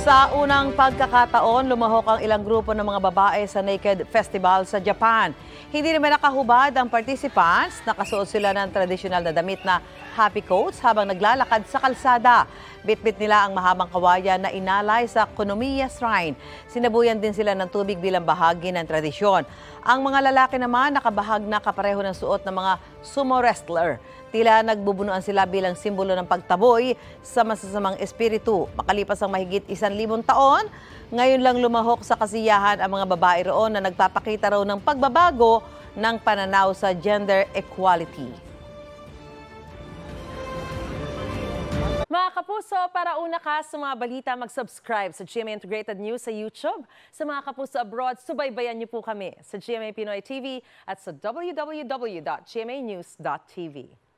Sa unang pagkakataon, lumahok ang ilang grupo ng mga babae sa Naked Festival sa Japan. Hindi naman nakahubad ang participants. Nakasuot sila ng tradisyonal na damit na happy coats habang naglalakad sa kalsada. Bitbit nila ang mahabang kawayan na inalay sa Kunomiya Shrine. Sinabuyan din sila ng tubig bilang bahagi ng tradisyon. Ang mga lalaki naman nakabahag na kapareho ng suot ng mga sumo wrestler. Tila nagbubunuan sila bilang simbolo ng pagtaboy sa masasamang espiritu. Makalipas ang mahigit 1,000 taon, ngayon lang lumahok sa kasiyahan ang mga babae roon na nagpapakita raw ng pagbabago ng pananaw sa gender equality. Mga kapuso, para una ka sa mga balita, mag-subscribe sa GMA Integrated News sa YouTube. Sa mga kapuso abroad, subaybayan niyo po kami sa GMA Pinoy TV at sa www.gmanews.tv.